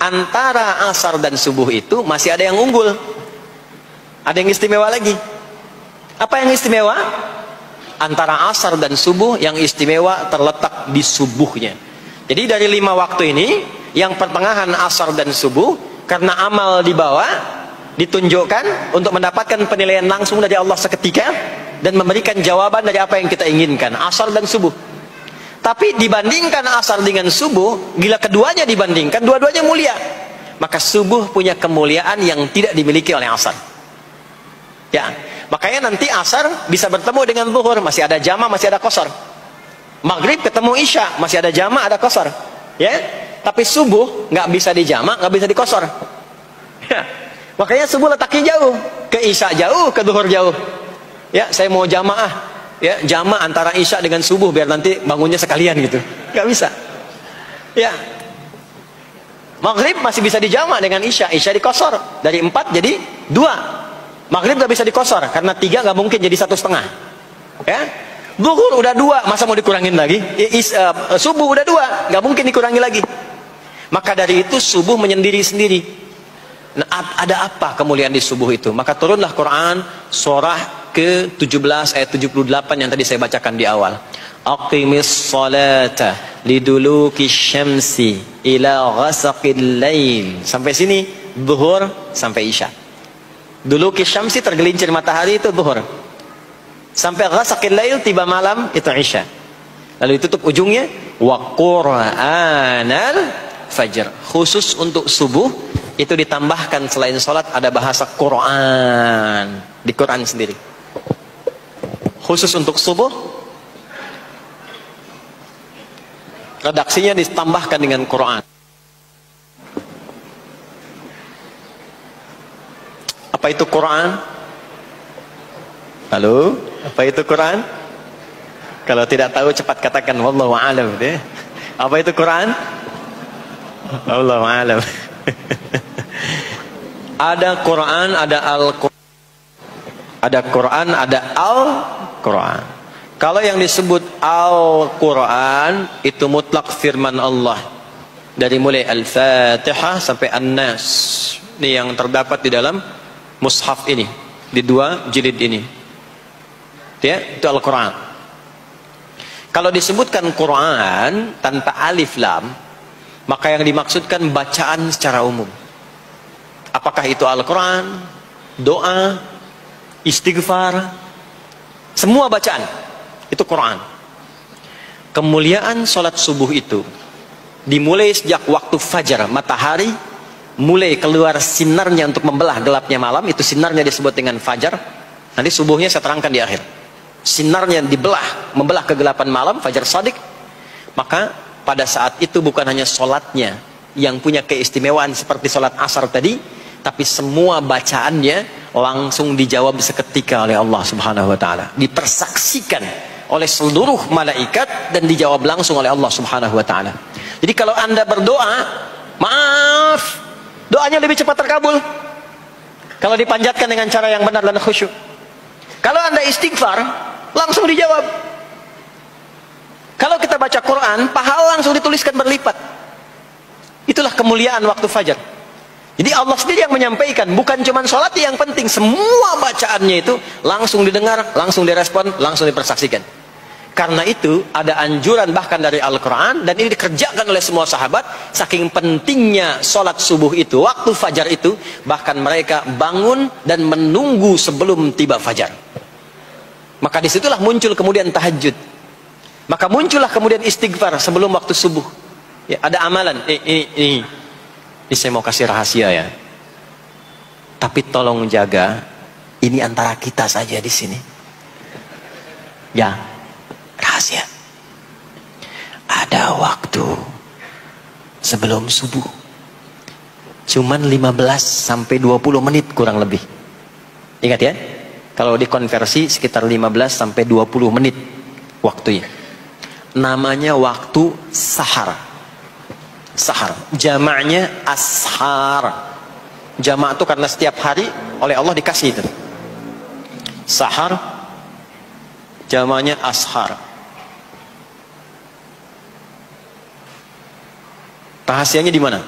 antara asar dan subuh itu masih ada yang unggul. Ada yang istimewa lagi. Apa yang istimewa? Antara asar dan subuh yang istimewa terletak di subuhnya. Jadi dari 5 waktu ini, yang pertengahan asar dan subuh, karena amal di bawah ditunjukkan untuk mendapatkan penilaian langsung dari Allah seketika dan memberikan jawaban dari apa yang kita inginkan, asar dan subuh. Tapi dibandingkan asar dengan subuh, bila keduanya dibandingkan, dua-duanya mulia. Maka subuh punya kemuliaan yang tidak dimiliki oleh asar. Ya, makanya nanti asar bisa bertemu dengan zuhur, masih ada jama, masih ada qasar. Maghrib ketemu isya, masih ada jama, ada qasar. Ya, tapi subuh nggak bisa di jama, nggak bisa di qasar. Ya, makanya subuh letaknya jauh, ke isya jauh, ke zuhur jauh. Ya, saya mau jamaah. Ya, jama antara isya dengan subuh biar nanti bangunnya sekalian gitu. Gak bisa. Ya. Maghrib masih bisa dijama dengan isya. Isya dikosor. Dari 4 jadi 2. Maghrib gak bisa dikosor. Karena 3 gak mungkin jadi 1,5. Ya. Zuhur udah 2. Masa mau dikurangin lagi? Subuh udah 2. Gak mungkin dikurangi lagi. Maka dari itu subuh menyendiri sendiri. Nah, ada apa kemuliaan di subuh itu? Maka turunlah Quran surah ke-17 ayat 78 yang tadi saya bacakan di awal. Aqimis salata liduluki syamsi ila ghasaqil lail. Sampai sini zuhur sampai isya. Duluki syamsi tergelincir matahari itu zuhur. Sampai ghasaqil lail tiba malam itu isya. Lalu ditutup ujungnya wa qur'anal fajr. Khusus untuk subuh itu ditambahkan selain sholat ada bahasa Quran di Quran sendiri. Khusus untuk subuh redaksinya ditambahkan dengan Quran. Apa itu Quran? Halo, apa itu Quran? Kalau tidak tahu cepat katakan wallahu a'lam. Apa itu Quran? Wallahu a'lam. Ada Quran, ada Al-Quran. Ada Quran, ada Al-Quran. Kalau yang disebut Al-Quran itu mutlak firman Allah. Dari mulai Al-Fatihah sampai An-Nas. Ini yang terdapat di dalam mushaf ini, di 2 jilid ini. Ya, itu Al-Quran. Kalau disebutkan Quran tanpa alif lam, maka yang dimaksudkan bacaan secara umum. Apakah itu Al-Quran, doa, istighfar, semua bacaan itu Quran. Kemuliaan sholat subuh itu dimulai sejak waktu fajar, matahari mulai keluar sinarnya untuk membelah gelapnya malam, itu sinarnya disebut dengan fajar. Nanti subuhnya saya terangkan di akhir. Sinarnya dibelah, membelah kegelapan malam, fajar shadiq. Maka pada saat itu bukan hanya sholatnya yang punya keistimewaan seperti sholat asar tadi, tapi semua bacaannya langsung dijawab seketika oleh Allah Subhanahu wa taala, dipersaksikan oleh seluruh malaikat dan dijawab langsung oleh Allah Subhanahu wa taala. Jadi kalau Anda berdoa, maaf, doanya lebih cepat terkabul kalau dipanjatkan dengan cara yang benar dan khusyuk. Kalau Anda istighfar, langsung dijawab. Kalau kita baca Quran, pahala langsung dituliskan berlipat. Itulah kemuliaan waktu fajar. Jadi Allah sendiri yang menyampaikan, bukan cuma sholat yang penting, semua bacaannya itu langsung didengar, langsung direspon, langsung dipersaksikan. Karena itu ada anjuran bahkan dari Al-Quran, dan ini dikerjakan oleh semua sahabat, saking pentingnya sholat subuh itu, waktu fajar itu, bahkan mereka bangun dan menunggu sebelum tiba fajar. Maka disitulah muncul kemudian tahajud. Maka muncullah kemudian istighfar sebelum waktu subuh. Ya, ada amalan, ini saya mau kasih rahasia ya. Tapi tolong jaga, ini antara kita saja di sini. Ya, rahasia. Ada waktu sebelum subuh. Cuman 15 sampai 20 menit kurang lebih. Ingat ya, kalau dikonversi sekitar 15 sampai 20 menit waktunya. Namanya waktu sahar. Sahar, jamaknya ashar. Jamak itu karena setiap hari oleh Allah dikasih itu. Sahar, jamaknya ashar. Rahasianya di mana?